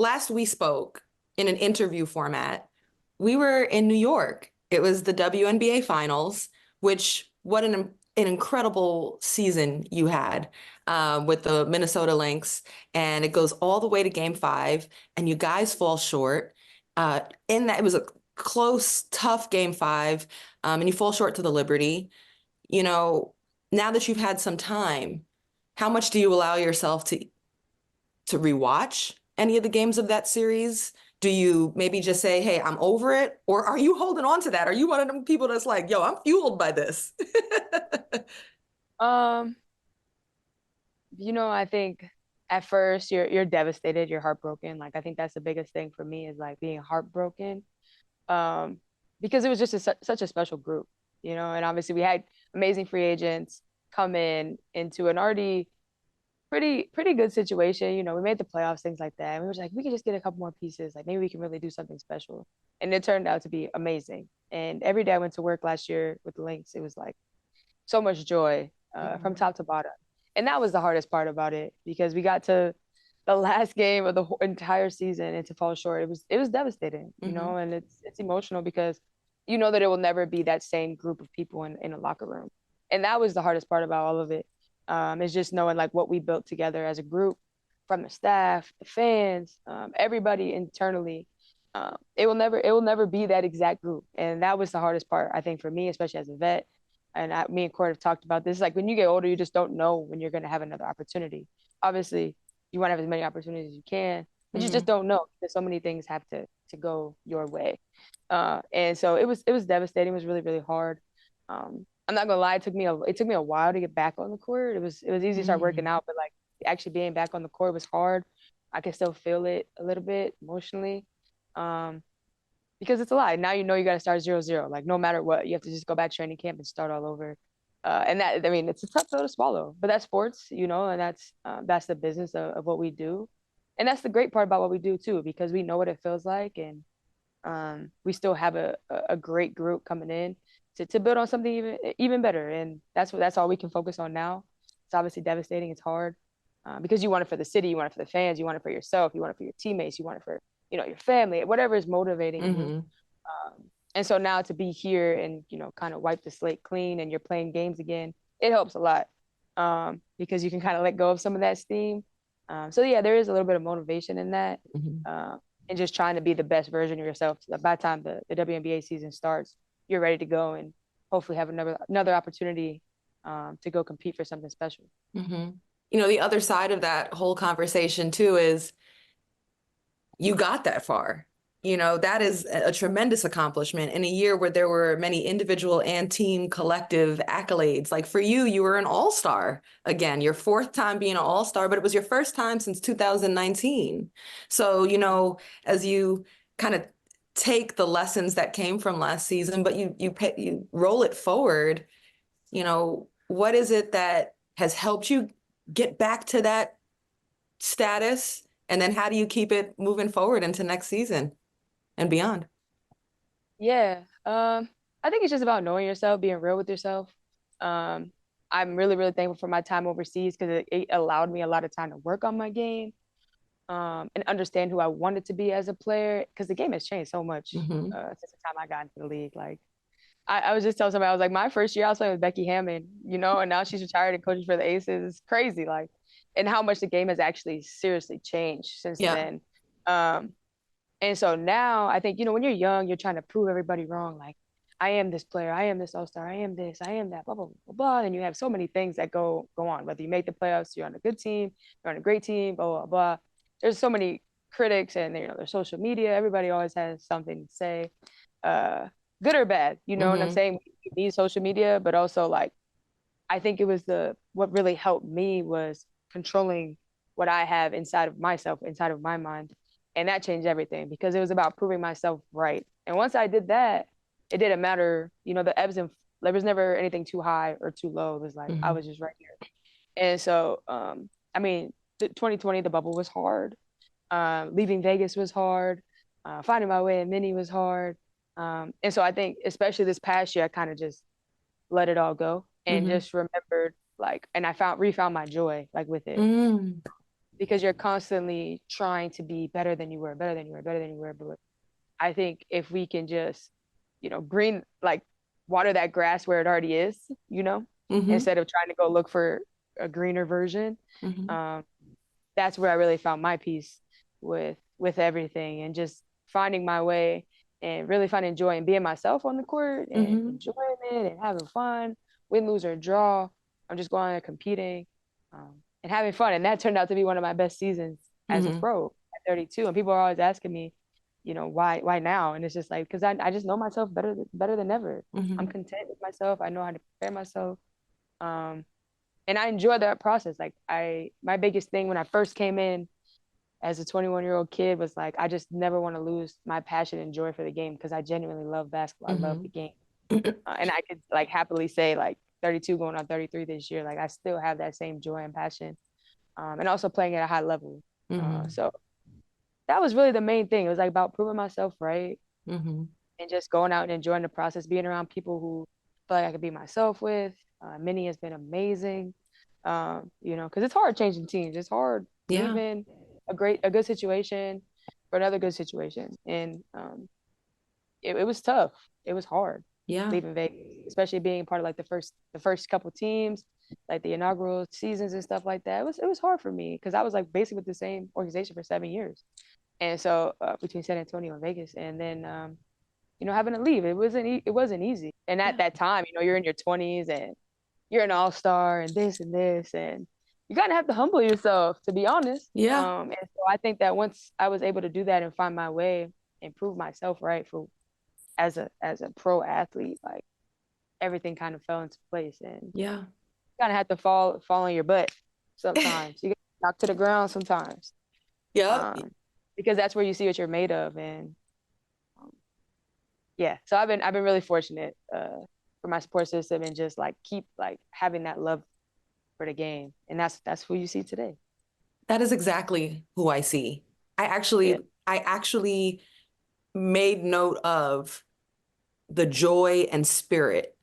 last we spoke in an interview format, we were in New York. It was the WNBA Finals, which what an incredible season you had with the Minnesota Lynx, and it goes all the way to Game 5, and you guys fall short. In that, it was a close, tough Game 5, and you fall short to the Liberty. You know, now that you've had some time, how much do you allow yourself to rewatch any of the games of that series? Do you maybe just say, hey, I'm over it? Or are you holding on to that? Are you one of them people that's like, yo, I'm fueled by this? Um, I think at first you're devastated, you're heartbroken. Like I think that's the biggest thing for me is like being heartbroken. Um, because it was just such a special group, and obviously we had amazing free agents come in into an already pretty good situation. We made the playoffs, things like that. And we were just like, we could just get a couple more pieces. Like maybe we can really do something special. And it turned out to be amazing. And every day I went to work last year with the Lynx, it was like so much joy from Mhm. top to bottom. And that was the hardest part about it because we got to the last game of the entire season and to fall short, it was devastating, Mhm. and it's emotional because you know that it will never be that same group of people in a locker room. And that was the hardest part about all of it. Is just knowing like what we built together as a group from the staff, the fans, everybody internally. It will never be that exact group. And that was the hardest part, I think, for me, especially as a vet. And me and Court have talked about this. Like when you get older, you just don't know when you're going to have another opportunity. Obviously, you want to have as many opportunities as you can, but you just Mhm. don't know because so many things have to go your way. And so it was devastating. It was really really hard. I'm not gonna lie, it took me a while to get back on the court. It was easy to start working Mhm. out, but like actually being back on the court was hard. I can still feel it a little bit emotionally. Um, because it's a lot. Now you know you got to start 0-0. Like no matter what, you have to just go back to training camp and start all over. And that, I mean, it's a tough pill to swallow, but that's sports, and that's the business of what we do, and that's the great part about what we do too, because we know what it feels like, and we still have a great group coming in to build on something even better, and that's all we can focus on now. It's obviously devastating. It's hard because you want it for the city, you want it for the fans, you want it for yourself, you want it for your teammates, you want it for your family, whatever is motivating you. Mhm. And so now to be here and kind of wipe the slate clean and you're playing games again, it helps a lot because you can kind of let go of some of that steam. So yeah, there is a little bit of motivation in that, Mhm. uh, and just trying to be the best version of yourself. So that by the time the WNBA season starts, you're ready to go and hopefully have another opportunity to go compete for something special. Mhm. The other side of that whole conversation too is you got that far. That is a tremendous accomplishment in a year where there were many individual and team collective accolades. Like for you, you were an all-star again, your fourth time being an all-star, but it was your first time since 2019. So, as you kind of take the lessons that came from last season, but you roll it forward, what is it that has helped you get back to that status? And then how do you keep it moving forward into next season and beyond? Yeah. I think it's just about knowing yourself, being real with yourself. Um, I'm really, really thankful for my time overseas because it allowed me a lot of time to work on my game, and understand who I wanted to be as a player. Because the game has changed so much Hmm. since the time I got into the league. Like I was just telling somebody, I was like, my first year I was playing with Becky Hammond, and now she's retired and coaching for the Aces. It's crazy, like, and how much the game has actually seriously changed since Yeah. then. Um, and so now I think, when you're young, you're trying to prove everybody wrong. Like, I am this player, I am this all-star, I am this, I am that, blah, blah, blah, blah. And you have so many things that go on, whether you make the playoffs, you're on a good team, you're on a great team, blah, blah, blah. There's so many critics and there's social media. Everybody always has something to say, uh, good or bad, and I'm Hmm. saying we need social media, but also like I think it was what really helped me was controlling what I have inside of myself, inside of my mind. And that changed everything because it was about proving myself right. And once I did that, it didn't matter, the ebbs and there was never anything too high or too low. It was like I Hmm. was just right here. And so I mean, 2020 the bubble was hard. Leaving Vegas was hard. Finding my way in Mini was hard. And so I think especially this past year I kind of just let it all go and Hmm. just remembered like and I found refound my joy like with it. Mm. because you're constantly trying to be better than you were, better than you were, better than you were. But I think if we can just, green, like water that grass where it already is, Mm-hmm. instead of trying to go look for a greener version. Mm-hmm. Um, that's where I really found my peace with everything, and just finding my way and really finding joy in being myself on the court and Mm-hmm. enjoying it and having fun, win, lose, or draw. I'm just going and competing, and having fun. And that turned out to be one of my best seasons as a Mm-hmm. pro at 32. And people are always asking me, why now? And it's just like, because I just know myself better than ever. I'm Mm-hmm. content with myself. I know how to prepare myself. Um, and I enjoy that process. Like my biggest thing when I first came in as a 21-year-old kid was like, I just never want to lose my passion and joy for the game, because I genuinely love basketball. I love Mm-hmm. the game. And I could like happily say, like 32 going on 33 this year, like I still have that same joy and passion. And also playing at a high level. Mm-hmm. So that was really the main thing. It was like about proving myself right, Mm-hmm. and just going out and enjoying the process, being around people who feel like I could be myself with. Minnie has been amazing. Because it's hard changing teams. It's hard Yeah. leaving a good situation for another good situation. And it was tough. It was hard Yeah. leaving Vegas, especially being part of like the first couple teams, like the inaugural seasons and stuff like that. It was hard for me because I was like basically with the same organization for 7 years. And so between San Antonio and Vegas, and then having to leave, it wasn't easy. And at Yeah. that time, you're in your 20s and you're an all-star and this and this, and you kind of have to humble yourself, to be honest. Yeah. And so I think that once I was able to do that and find my way and prove myself right for as a pro athlete, like everything kind of fell into place, and you Yeah. kind of had to fall on your butt sometimes. You get knocked to the ground sometimes, Yep. um, because that's where you see what you're made of. And um, yeah, so I've been really fortunate for my support system, and just like keep like having that love for the game, and that's who you see today. That is exactly who I see. I Yeah. actually, I actually made note of the joy and spirit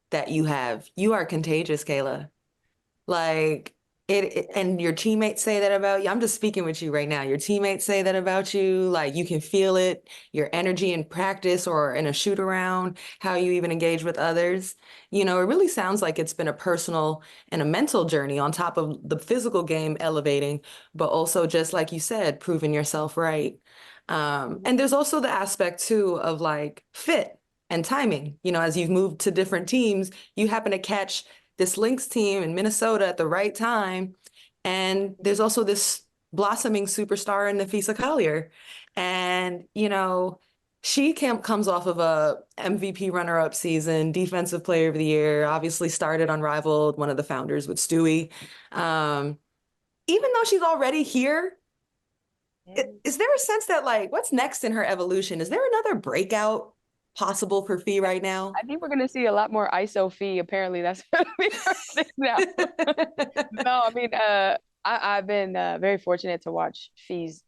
that you have. You are contagious, Kayla. Like and your teammates say that about you. I'm just speaking with you right now. Your teammates say that about you. Like you can feel it, your energy in practice or in a shoot around, how you even engage with others. It really sounds like it's been a personal and a mental journey on top of the physical game elevating, but also just like you said, proving yourself right. And there's also the aspect too of like fit and timing. As you've moved to different teams, you happen to catch this Lynx team in Minnesota at the right time. And there's also this blossoming superstar in Napheesa Collier. And, she comes off of a MVP runner-up season, defensive player of the year, obviously started Unrivaled, one of the founders with Stewie. Um, Even though she's already here, is there a sense that like, what's next in her evolution? Is there another breakout possible for Fee right now? I think we're gonna see a lot more ISO fee. Apparently, that's gonna be her thing now. No, I mean, I've been very fortunate to watch fees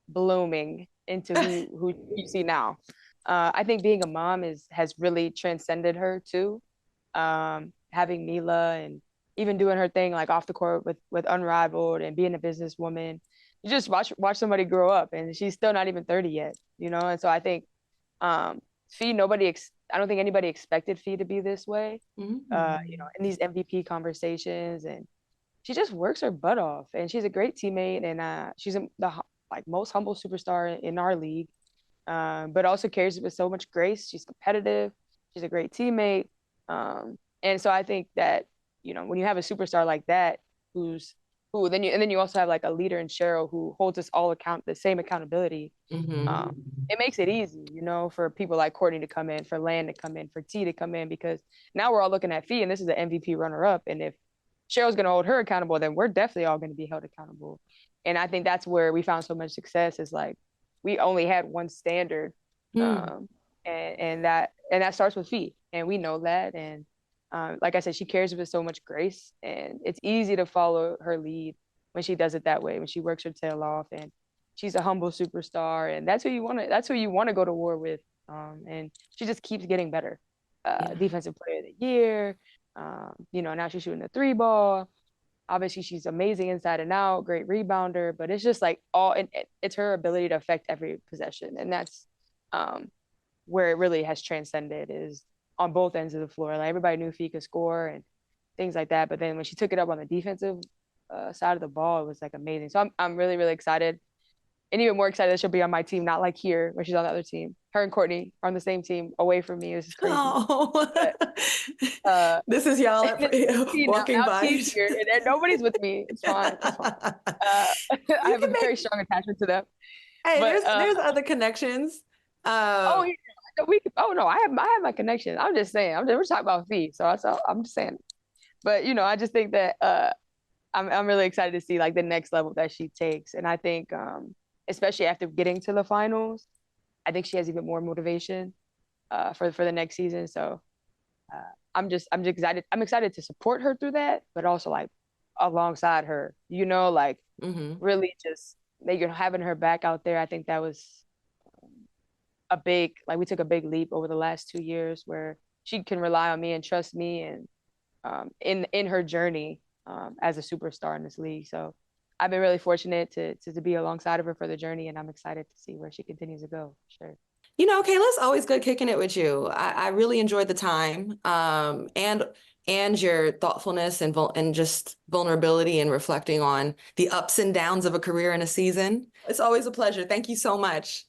blooming into who you see now. I think being a mom has really transcended her too. Having Mila and even doing her thing like off the court with Unrivaled and being a businesswoman, you just watch somebody grow up, and she's still not even 30 yet, And so I think um, Fee, I don't think anybody expected Fee to be this way. Mhm. In these MVP conversations, and she just works her butt off, and she's a great teammate, and she's the like most humble superstar in our league, but also carries it with so much grace. She's competitive. She's a great teammate, and so I think that when you have a superstar like that, who then you also have like a leader in Cheryl who holds us all the same accountability. Mhm. It makes it easy, for people like Courtney to come in, for Land to come in, for T to come in, because now we're all looking at Fee, and this is the MVP runner up, and if Cheryl's going to hold her accountable, then we're definitely all going to be held accountable. And I think that's where we found so much success, is like we only had one standard, Mm. um, and that starts with Fee, and we know that. And like I said, she carries it with so much grace, and it's easy to follow her lead when she does it that way, when she works her tail off, and she's a humble superstar, and that's who you want to. That's who you want to go to war with. And she just keeps getting better. Yeah. Defensive player of the year. Now she's shooting the three ball. Obviously, she's amazing inside and out, great rebounder, but it's just like it's her ability to affect every possession. And that's where it really has transcended is on both ends of the floor. Like everybody knew Fee could score and things like that. But then when she took it up on the defensive side of the ball, it was like amazing. So I'm really, really excited. And even more excited that she'll be on my team, not like here when she's on the other team. Her and Courtney are on the same team away from me. This is crazy. Oh, But this is y'all now walking by. T's here and nobody's with me. It's fine. It's fine. I You have a can very make, strong attachment to them. hey, But there's other connections. oh yeah, oh no, I have my connection. I'm just saying. We're talking about Fee, so I'm just saying. But I just think that I'm really excited to see like the next level that she takes, and I think especially after getting to the finals, I think she has even more motivation for the next season. So I'm just excited. I'm excited to support her through that, but also like alongside her, like Mhm. really just having her back out there. I think that was we took a big leap over the last 2 years where she can rely on me and trust me and in her journey as a superstar in this league. So I've been really fortunate to be alongside of her for the journey, and I'm excited to see where she continues to go. Sure. Kayla, it's always good kicking it with you. I really enjoyed the time, and your thoughtfulness and just vulnerability and reflecting on the ups and downs of a career and a season. It's always a pleasure. Thank you so much.